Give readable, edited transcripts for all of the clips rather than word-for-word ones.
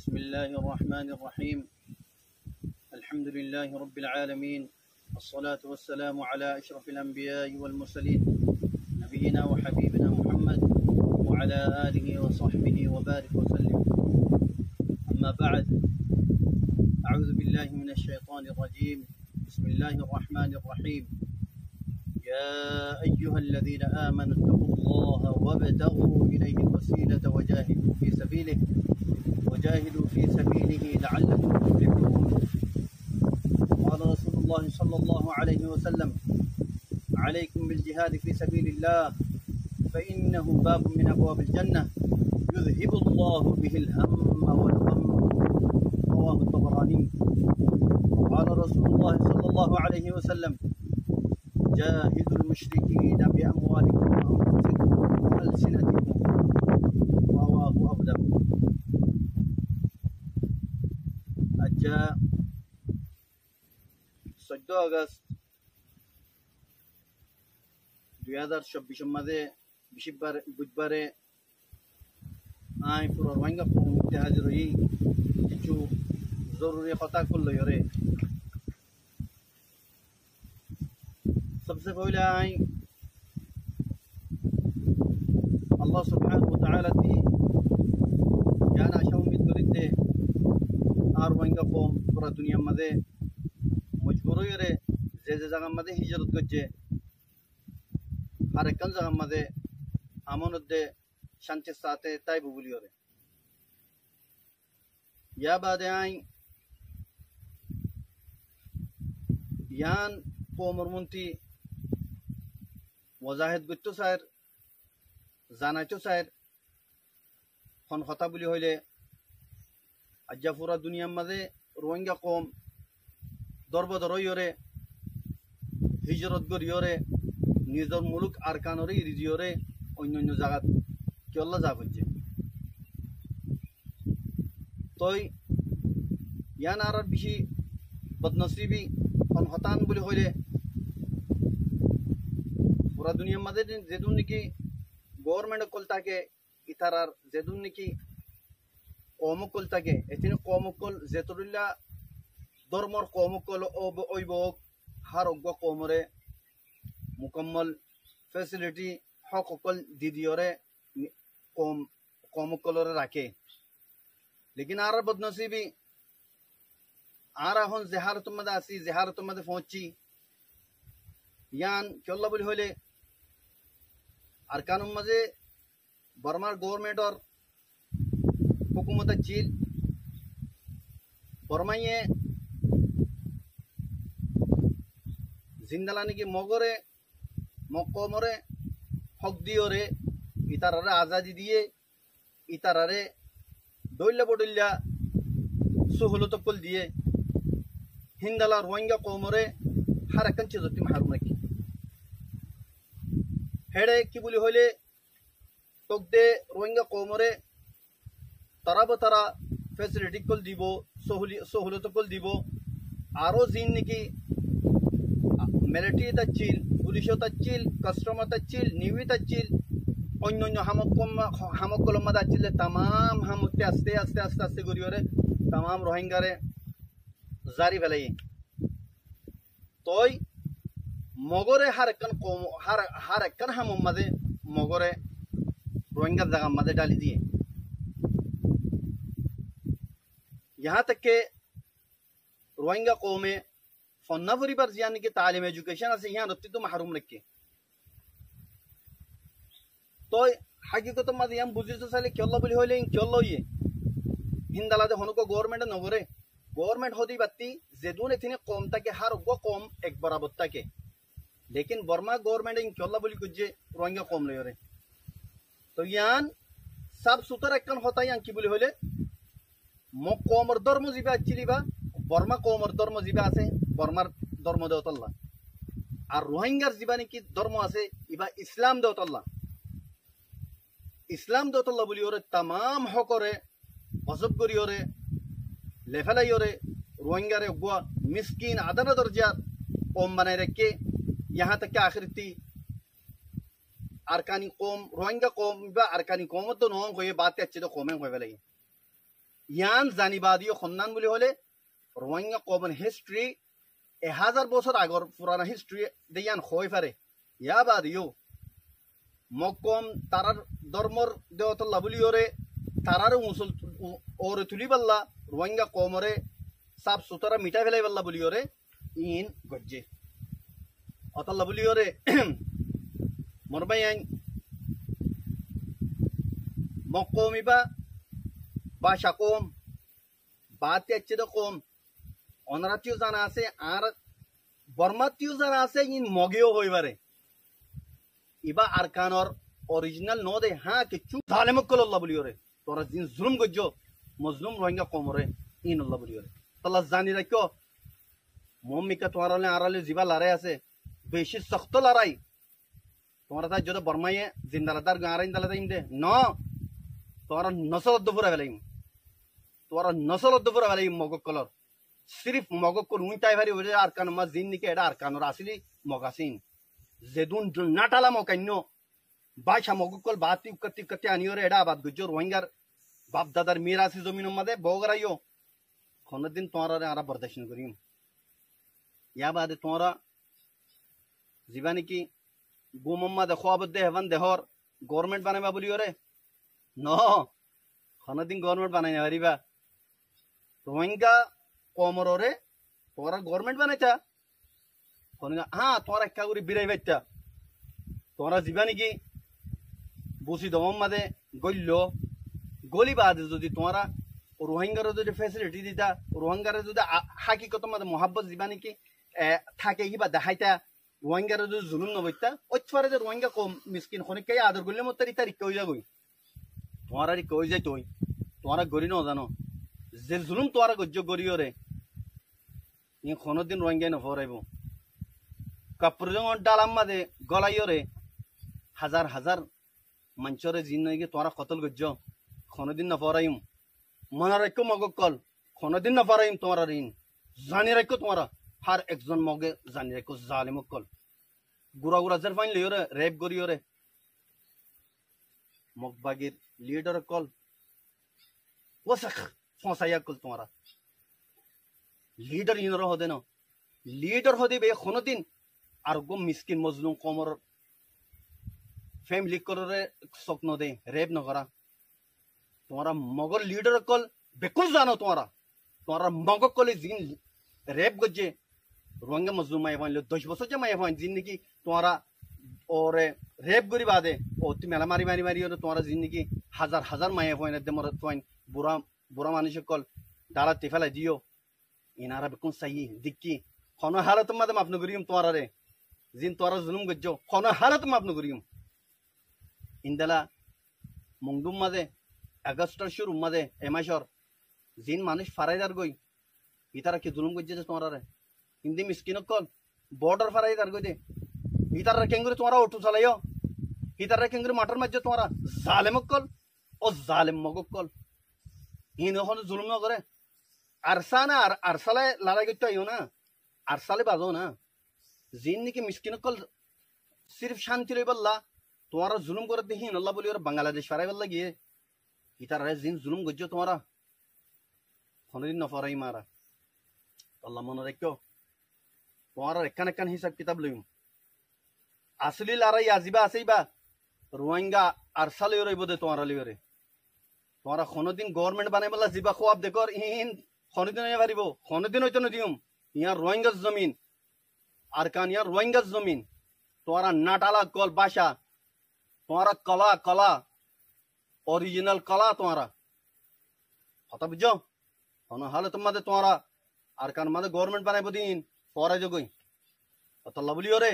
بسم الله الرحمن الرحيم. الحمد لله رب العالمين، والصلاة والسلام على أشرف الأنبياء والمرسلين، نبينا وحبيبنا محمد وعلى آله وصحبه وبارك وسلم. أما بعد، أعوذ بالله من الشيطان الرجيم. بسم الله الرحمن الرحيم. يا أيها الذين آمنوا اتقوا الله وابتغوا إليه الوسيلة وجاهدوا في سبيله لعلكم تفلحون. قال رسول الله صلى الله عليه وسلم: عليكم بالجهاد في سبيل الله فإنه باب من أبواب الجنة يذهب الله به الهم والغم. رواه الطبراني. قال رسول الله صلى الله عليه وسلم: جاهدوا المشركين بأموالكم وأنفسكم وألسنتكم. رواه أبو داود. আচ্ছা, 14 আগস্ট 2024 মাঝে বুধবারে আই পুরো রোহিঙ্গা কমিউনিটি হাজির হই কিছু জরুরি কথা করল রে। सबसे पहले आई अल्लाह सुब्हानहु व तआला ती यान आशा उम्मीद करीते आर वंगा कौम पूरा दुनिया मध्ये मजबूर रे जे जागा मध्ये हिजरत करचे हर एक जागा मध्ये आमनोदे शांति साथे ताई बुबुली रे। या बाद आई यान कौमर मुंती वजाहिद गुत्तो सायर जानाइतो सायर हन हता बुली हইলে আজ্জা পুরা দুনিয়ার মাঝে রোহিঙ্গা কম দরবদর হইরে হিজরত করিয়রে নিজের মুলুক আরকানরে ইরিজিয়রে অন্য অন্য জায়গা কেল্লা যা হচ্ছে তই ইয়ান আর বেশি বদনসিবি হন হতান বলি হইলে पूरा दुनिया मध्य जेदून निकी गवर्नमेंट कोलता के इतारार जेदून निकी कौमुक कोलता के एतिन कौमुक कोल जेतुरिल्ला धर्मर कौमुक कोल ओइबोक हर ओग्गो कौमरे मुकम्मल फैसिलिटी हक कोल दीदियोरे कौमुक कोलरे राखे। लेकिन आर बदनसीबी आर हन जेहारत मध्य आसी जेहारत मध्य पहुंची यान केल्ला बोली हইলে আরকানুম মাঝে বর্মার গভর্নমেন্ট और हुकूमत चील बर्माइए जिंदालानी की मगरे मक्कमरे हक दियो रे इतारारे आजादी दिए इतारारे डोल्ला बडोल्ला सहूलत कल दिए हिंदाला रोहिंग्या कौमरे हर एक चीज मारूम रखी हेडे की बोली हইলে तोगदे रोहिंग्या कौमरे तारा बतारा फैसिलिटी कल দিব सहूलत कल দিব आरो जिन निकी मिलिटारी तचिल पुलिस तचिल कस्टम तचिल निवी तचिल अन्य अन्य हामकल मदा आचिले तमाम हामुते आस्ते आस्ते आस्ते आस्ते करियोरे तमाम रोहिंग्यारे जारी फेलाई तोय मगरे हर एक हम मदे मगरे रोहिंग्या जगह मदे डाली दिए। यहाँ तक के रोहिंग्या कौमे फन्नाफरी पर यानी कि तालीम एजुकेशन से यहाँ रत्ती तो महरूम रखे तो हकीकत मदे हम बुझी तो साले क्यों बोली हইলে क्यों ये हिंदाला दे हनको गवर्नमेंट नगरे गवर्नमेंट होती बत्ती जेदून इतने कौम तक हर वो कौम एक बराबर तक है। लेकिन बर्मा गवर्नमेंट इन क्यों बोली कुछ रोहिंग्या कौम ले रे तो यान सब सुतर एक होता है की बोली हইলে मक कौमर धर्म जीवा अच्छी बा बर्मा कौमर धर्म जीवा आसे बर्मार धर्म देवतल्ला और रोहिंग्यार जीवानी की धर्म आसे इबा इस्लाम देवतल्ला बोली ओरे तमाम हकरे गजब करी ओरे लेफेलाई ओरे रोहिंग्यारे गुआ मिस्किन आदर दर्जा कौम बनाए रखे। यहाँ तक के आखिर थी अरकानी कौम रोहिंग्या कौम बा अरकानी कौम तो नों कोई बात अच्छी तो कौमें कोई वाले ইয়ান জানিবাদীয় সন্ধান বুলি হলে রোহিঙ্গা কমন হিস্ট্রি 1000 বছর আগর পুরানা হিস্ট্রি দেয়ান হয়ে পারে ইয়া বাদিও মকম তারার ধর্মর দেওতল্লা বলি ওরে তারার মুসল ওরে তুলি পাল্লা রোহিঙ্গা কমরে সাফ সুতরা মিটাই ফেলাই পাল্লা বলি ওরে ইন গজ্জে অতল্লা বলি ওরে মরবাই আইন মকমিবা বাসা কম বাতে আছে তো কম অনারাতিও জানা আছে আর বর্মাতিও জানা আছে ইন মগেও হইবারে ইবা আরকানর অরিজিনাল ন দে হ্যাঁ কিচ্ছু জালেমক কল্লাহ বলি ওরে তোরা জিন জুলুম গজ্জ মজলুম রোহিঙ্গা কমরে ইন আল্লাহ বলি ওরে তাল্লাহ জানি রাখো মম্মিকা তোমার আড়ালে জিবা লড়াই আছে বেশি শক্ত লড়াই তোমার তাই যদি বর্মাইয়ে জিন্দালাদার গাঁরাইন দালা তাইম দে ন তোমার নসলদ্দ ফুরা ফেলাইম তোমার নসলদ্দ ফুরা ফেলাইম মগক কলর সিরিফ মগক কল উইটাই ভারি ওরে আর কান মা জিন নিকে এটা আর কানর আসলি মগাসিন যেদুন নাটালা মকান্য বাসা মগক কল বাতি উকতি উকতি আনিওরে এটা আবাদ গুজ্জ রোহিঙ্গার বাপ দাদার মিরাসি জমিন মাদে বগরাইও কোনদিন তোমার আর বরদাস্ত করিম ইয়া বাদে তোমরা জীবানি কি গুমম্মা দেখো আবদে হেভান দেহর গভর্নমেন্ট বানাইবা বলি ওরে ন কোনদিন গভর্নমেন্ট বানাই না পারিবা রোহিঙ্গা কমরে তোরা গভর্নমেন্ট বানাইতা হ্যাঁ তোরা একটা করে বিরাই বাইতা তোরা জীবানি কি বুঝি দম মাদে গল্য গলি বাদে যদি তোমরা রোহিঙ্গার যদি ফেসিলিটি দিতা রোহিঙ্গার যদি হাকিকত মাদে মহাব্বত জীবানি কি থাকে কিবা দেখাইতা রোহিঙ্গার যদি জুলুম নবইতা ওইফারে যে রোহিঙ্গা কম মিসকিন খনিকাই আদর করলে মত তারিখ কই যাবই তোমার আর কই যাই তুই তোমার গড়ি ন জানো যে জুলুম তোমার গজ্য গড়িও রে ই কোনদিন রোহিঙ্গাই নফরাইব কাপড় ডালাম মাদে গলাইও রে হাজার হাজার মঞ্চরে জিন নইগে তোরা কতল গজ্য কোনদিন নফরাইম মনে রাখো মগক কল কোনদিন নফরাইম তোমার ঋণ জানি রাখো তোমারা হার একজন মগে জানি রাখো জালিমক কল গুড়া গুড়া জার ফাইন লইও রে রেপ করিও রে মগবাগির লিডার কল ওসাখ ফসাইয়া কল তোমারা লিডার ইনর হদে না লিডার হদে বে কোনদিন আর গো মিসকিন মজলুম কমর ফ্যামিলি করে স্বপ্ন দে রেপ ন করা তোমারা মগর লিডার কল বেকুল জানো তোমারা তোমারা মগক কলে জিন রেপ গজ্জে রোহিঙ্গা মজলুম মাই ফাইন 10 বছর যে মাই ফাইন জিন্দিগি তোমারা ওরে রেপ করি বাদে ও তুমি মেলা মারি মারি মারি তোমারা জিন্দিগি হাজার হাজার মাই ফাইন দে মর ফাইন বুড়া বুড়া মানুষ কল ডালা টিফালা দিও ইনারা বেকুন সাই দিক্কি কোন হালত মাদে মাফ নগরিম তোমারা রে জিন তোরা জুলুম গজ্জো কোন হালত মাফ নগরিম ইন্দালা মুংদুম মাদে আগস্টর শুরু মাদে এমাশর জিন মানুষ ফারাইদার গই ইতারা কি জুলুম গজ্জে তোমারা রে হিন্দি মিসকিন কল বর্ডার ফারাইদার গই দে ইতারা কেঙ্গুরি তোমারা অটো চালাইও ইতারা কেঙ্গুরি মাটার মাঝে তোমারা জালেমক কল ও জালেম মগক কল ইন এখন জুলুম ন করে আরসা না আর আরসালে লড়াই করতে আইও না আরসালে বাজো না জিন নাকি মিসকিন কল সির্ফ শান্তি লই বললা তোমারা জুলুম করে দেখি আল্লাহ বলি ওরা বাংলাদেশ ফারাই বললা গিয়ে ইতারা জিন জুলুম গজ্জ তোমারা কোনদিন নফরাই মারা আল্লাহ মনে রাখো তোমারা এখান এখান হিসাব কিতাব লইম আসলি লড়াই আজিবা আছেইবা রোহিঙ্গা আরসালে রইব দে তোমারা লিওরে তোমারা কোনদিন গভর্নমেন্ট বানাই বললা জিবা খোয়াব দেখর ইন কোনদিন হইয়া পারিব কোনদিন হইতো না দিম ইয়ার রোহিঙ্গা জমিন আর কান ইয়ার রোহিঙ্গা জমিন তোমারা নাটালা কল বাসা তোমারা কলা কলা অরিজিনাল কলা তোমারা কথা বুঝছো কোন হালে তোমাদের তোমারা আর কান মাদে গভর্নমেন্ট বানাইব দিন পরে জগই অতল্লা বলিও রে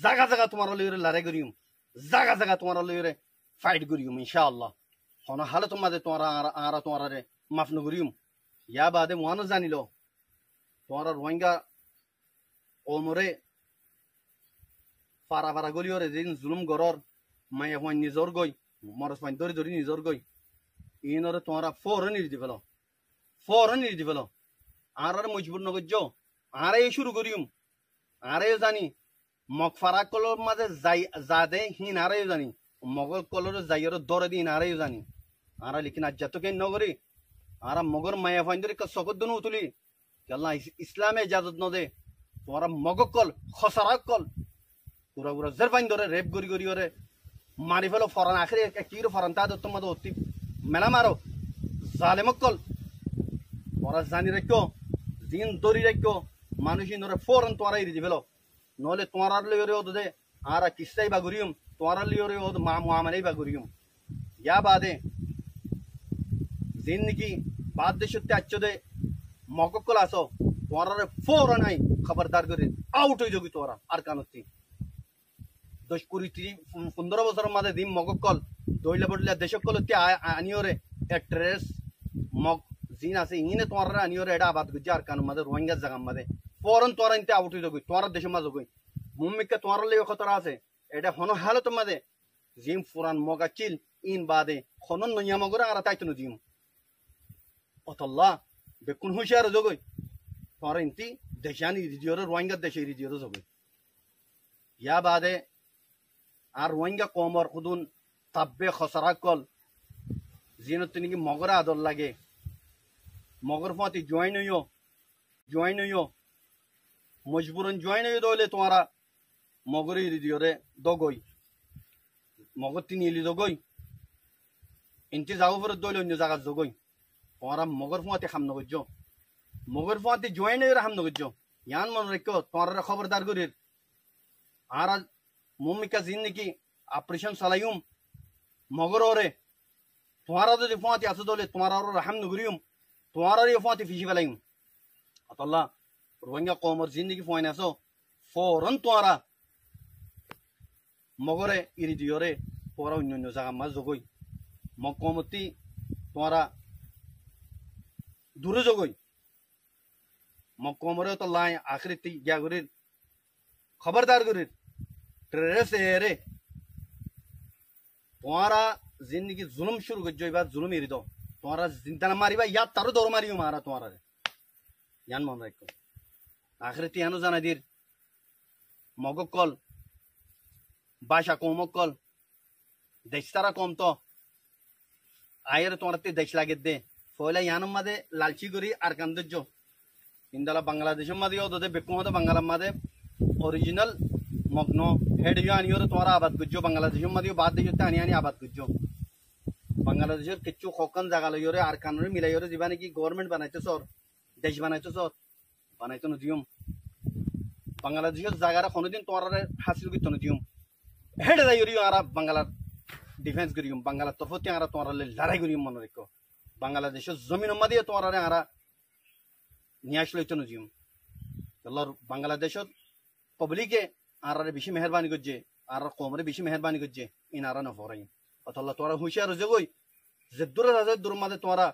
জায়গা জায়গা তোমার লইরে লড়াই করিম জায়গা জায়গা তোমার লইরে ফাইট করিম ইনশাআল্লাহ কোন হালে তোমাদের তোমারা আর তোমারা রে মাফ নগরিম ইয়া বাদে মহানো জানিল তোমারা রোহিঙ্গা ওমরে ফারা ফারা গলিও রে দিন জুলুম গরর মায়া হইন নিজর গই মরস পাইন ধরি ধরি নিজর গই ইনরে তোমারা ফৌরন নিয়ে দিবেল আর মজবুর নগজ্য আরে শুরু করিম আরে জানি মগ ফারা কলর মাঝে যাই যাদে হিন আরে জানি মগল কলর যাইয়ের দরে দিন আরে জানি আর লিখিন আজ তো কেন নগরি आरा मगर माया फाइंदर का सकत दोनों उतली अल्लाह इस्लाम इजाजत न दे तुम्हारा मगक कल खसरा कल पूरा पूरा जर फाइंदर रेप गुरी ओरे मारी फेलो फरन आखिर कीरो फरन ता तुम मत होती मेला मारो जालिमक कल तुम्हारा जानी रखो जिन दौरी रखो मानुषी नोरे फौरन तुम्हारा ही रिजी फेलो नोले तुम्हारा ले हो दे आरा किस्सा ही बागुरियम तुम्हारा ले हो मामले ही बागुरियम या बादे जिंदगी बाद दे शुत्ते अच्छो दे मगकल आसो तुम्हारा फौरन आई खबरदार करे आउट हो जोगी तुम्हारा आरकानती 10-15 বছর মাঝে দিম মগকল দইলে বড়লে দেশকল তে আনিওরে এট্রেস মগ জিন আছে ইনে তোমার আনিওরে এটা আবাদ গুজি আরকান মাঝে রোহিঙ্গা জায়গা মাঝে ফৌরন তোরা ইনতে আউট হই যোগি তোমার দেশ মাঝে গই মুম্মিকে তোমার লে খতরা আছে এটা হনো হালত মাঝে জিম ফুরান মগাচিল ইন বাদে হনন নিয়ামগরা আর তাইতনো জিম অতল্লাহ বেকুন হুশিয়ার যোগই তোমার ইনতি দেশানি রিজিওরে রোহিঙ্গা দেশে রিজিওরে যোগই ইয়া বাদে আর রোহিঙ্গা কমর খুদুন তাব্বে খসরা কল জিনত তিনি মগরা আদর লাগে মগর ফাতি জয়েন হইও মজবুরন জয়েন হইও দলে তোমারা মগরি রিদিওরে দগই মগর তিনি ইলি দগই ইনতি যাও ফর দলে অন্য জায়গা দগই তোমারা মগর ফাতি খাম নগজ মগর ফাতি জয়েন হইও রাম নগজ ইয়ান মন রাখো তোমারা খবরদার করির আর मुमिका जिंदगी ऑपरेशन सलायुम मगर ओरे तुम्हारा तो फाती आसो दोले तुम्हारा और रहम नगरियुम तुम्हारा ये फाती फिशी फलायुम अतल्ला रोहिंग्या कौमर जिंदगी फाइन आसो फौरन तुम्हारा मगरे इरी दियोरे पूरा उन्योन्यो जागा मज जोगोई मकौमती तुम्हारा दूर जोगोई मकौमरे तो लाए आखिरी ती क्या गुरिर खबरदार गुरिर रे तुम्हारा जिंदगी जुल्म शुरू कर जो बात जुल्म ही दो तुम्हारा जिंदा मारी बा या तारो दौर मारी मारा तुम्हारा यान मन रखो आखिर त्यानो जाना दीर मगकल बाशा कोमकल देशतारा कम तो आयर तुम्हारा ते देश लागे दे फोला यान मदे लालची गुरी आरकान जो इंदला बांग्लादेश मदे यो दे बेकु मदे बांग्ला मदे ओरिजिनल मग्नो हेड यो आनियोर तुम्हारा आबाद गुज्जो बांग्लादेश मदियो बाद देश आनी आनी आबाद गुज्जो बांग्लादेश किच्चू खोकन जागा योरे आरकान मिला योरे जीवाने की गवर्नमेंट बनायचं सर देश बनायचं सर बनायचं न दियम बांग्लादेश जागारा कोनो दिन तुम्हारा हासिल कितो न दियम हेड दा योरी आरा बांग्ला डिफेंस करियम बांग्ला तरफ ते आरा तुम्हारा लड़ाई करियम मन रखो बांग्लादेश जमीन मदियो तुम्हारा आरा न्याय लइतो न दियम अल्लाह बांग्लादेश पब्लिक आरा बेशी मेहरबानी गज्जे आरा कौमरे बेशी मेहरबानी गज्जे इन आरा न फोराई अतल्ला तोरा हुशियार जगोई जे दूर मादे तोरा